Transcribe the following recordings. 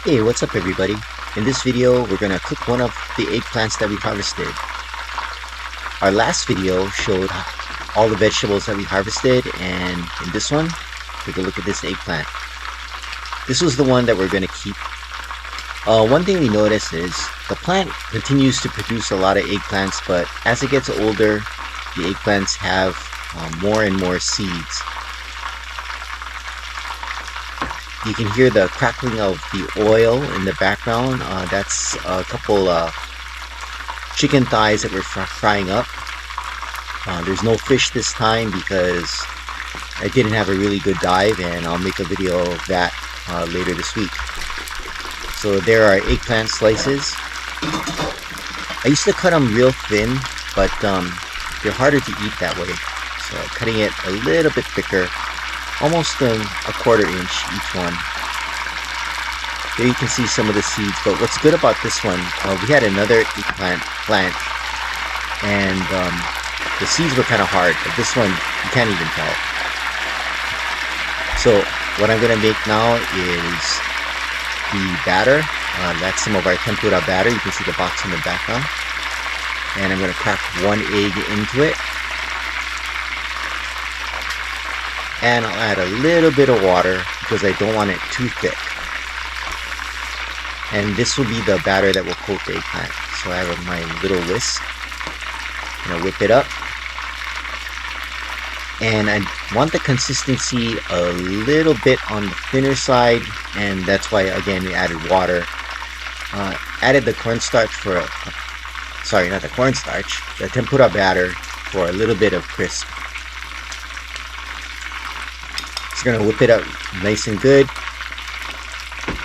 Hey, what's up everybody? In this video, we're gonna cook one of the eggplants that we harvested. Our last video showed all the vegetables that we harvested, and in this one, take a look at this eggplant. This was the one that we're gonna keep. One thing we noticed is the plant continues to produce a lot of eggplants, but as it gets older, the eggplants have more and more seeds. You can hear the crackling of the oil in the background. That's a couple chicken thighs that we're frying up. There's no fish this time because I didn't have a really good dive, and I'll make a video of that later this week. So there are eggplant slices. I used to cut them real thin, but they're harder to eat that way. So cutting it a little bit thicker, almost a quarter inch each one. There you can see some of the seeds, but what's good about this one, we had another eggplant plant, and the seeds were kind of hard, but this one, you can't even tell. So what I'm going to make now is the batter. That's some of our tempura batter. You can see the box in the background. And I'm going to crack one egg into it. And I'll add a little bit of water because I don't want it too thick. And this will be the batter that will coat the eggplant. So I have my little whisk. I'm going to whip it up. And I want the consistency a little bit on the thinner side, and that's why again we added water. Added the cornstarch for sorry, not the cornstarch, the tempura batter for a little bit of crisp. Just gonna whip it up nice and good.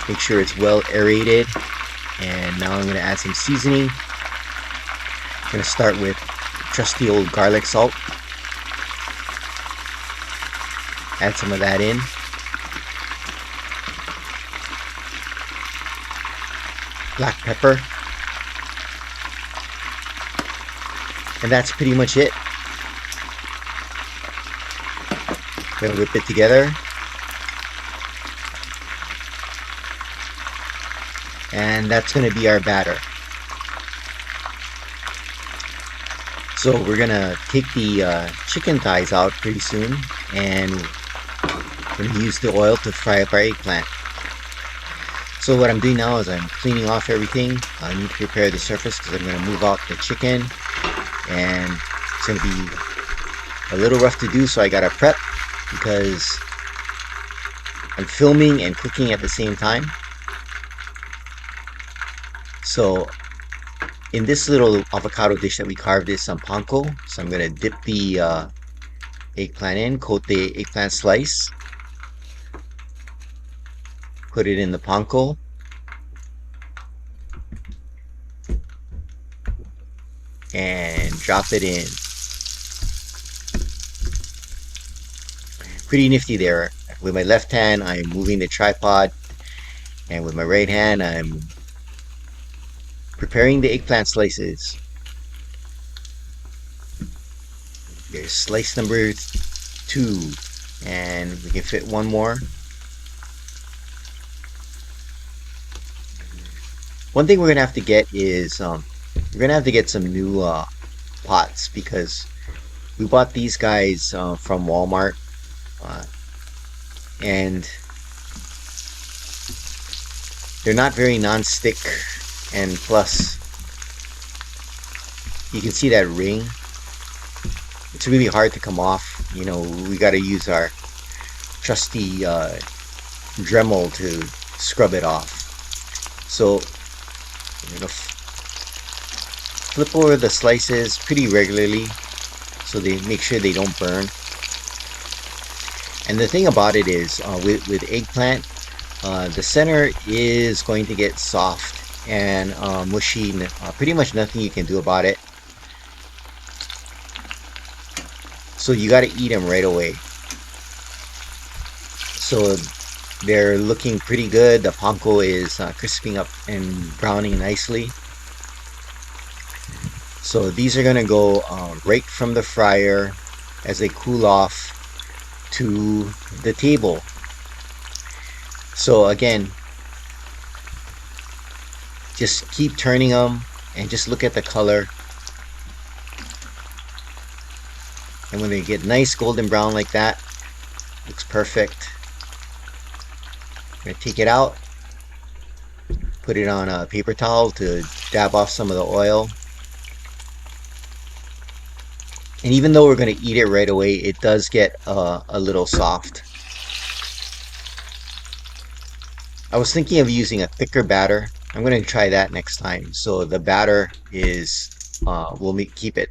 Make sure it's well aerated. And now I'm gonna add some seasoning. I'm gonna start with trusty old garlic salt. Add some of that in. Black pepper. And that's pretty much it. Gonna whip it together. And that's gonna be our batter. So we're gonna take the chicken thighs out pretty soon, and we're gonna use the oil to fry up our eggplant. So what I'm doing now is I'm cleaning off everything. I need to prepare the surface because I'm gonna move out the chicken, and it's gonna be a little rough to do, so I gotta prep because I'm filming and cooking at the same time. So in this little avocado dish that we carved is some panko. So I'm gonna dip the eggplant in, coat the eggplant slice, put it in the panko, and drop it in. Pretty nifty there. With my left hand, I'm moving the tripod, and with my right hand, I'm preparing the eggplant slices. There's slice number 2, and we can fit one more. One thing we're gonna have to get is we're gonna have to get some new pots, because we bought these guys from Walmart, and they're not very non-stick, and plus you can see that ring. It's really hard to come off. You know, we got to use our trusty Dremel to scrub it off. So I'm gonna flip over the slices pretty regularly so they make sure they don't burn. And the thing about it is with eggplant, the center is going to get soft and mushy. Pretty much nothing you can do about it. So you got to eat them right away. So they're looking pretty good. The panko is crisping up and browning nicely. So these are gonna go right from the fryer as they cool off to the table. So again, Just keep turning them and just look at the color. And when they get nice golden brown like that, looks perfect. I'm gonna take it out, put it on a paper towel to dab off some of the oil. And even though we're gonna eat it right away, it does get a little soft. I was thinking of using a thicker batter. I'm gonna try that next time. So the batter is will keep it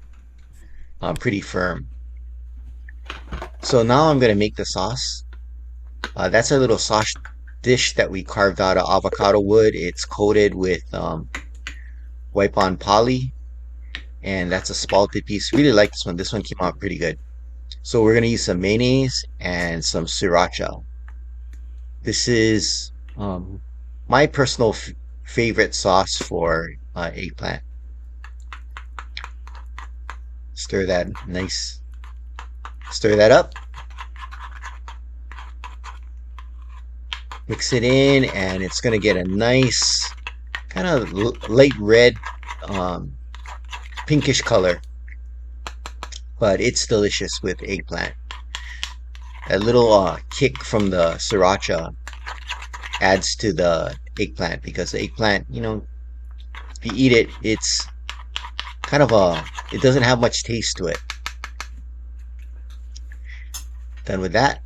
pretty firm. So now I'm gonna make the sauce. That's a little sauce dish that we carved out of avocado wood. It's coated with wipe on poly, and that's a spalted piece. Really like this one. This one came out pretty good. So we're gonna use some mayonnaise and some sriracha. This is my personal favorite sauce for eggplant. Stir that nice. Stir that up. Mix it in, and it's gonna get a nice kind of light red, um, pinkish color. But it's delicious with eggplant. A little kick from the sriracha adds to the eggplant because the eggplant, if you eat it, it's kind of it doesn't have much taste to it. Done with that,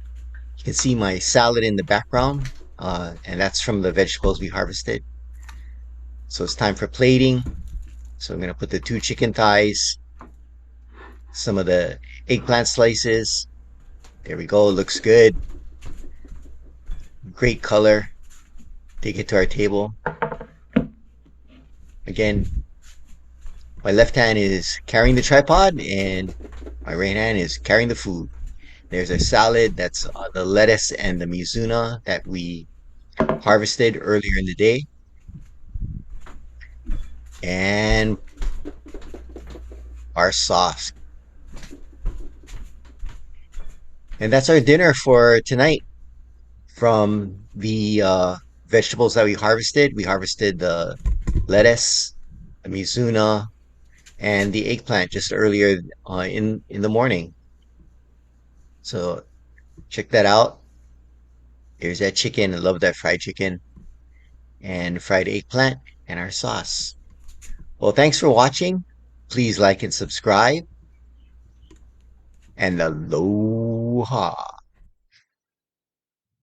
you can see my salad in the background, and that's from the vegetables we harvested. So it's time for plating. So I'm gonna put the 2 chicken thighs, some of the eggplant slices. There we go, looks good. Great color. Take it to our table. Again, my left hand is carrying the tripod and my right hand is carrying the food. There's a salad that's the lettuce and the mizuna that we harvested earlier in the day. And our sauce. And that's our dinner for tonight. From the vegetables that we harvested, the lettuce, the mizuna, and the eggplant just earlier in the morning. So check that out. There's that chicken. I love that fried chicken and fried eggplant and our sauce. Well, thanks for watching. Please like and subscribe. And aloha.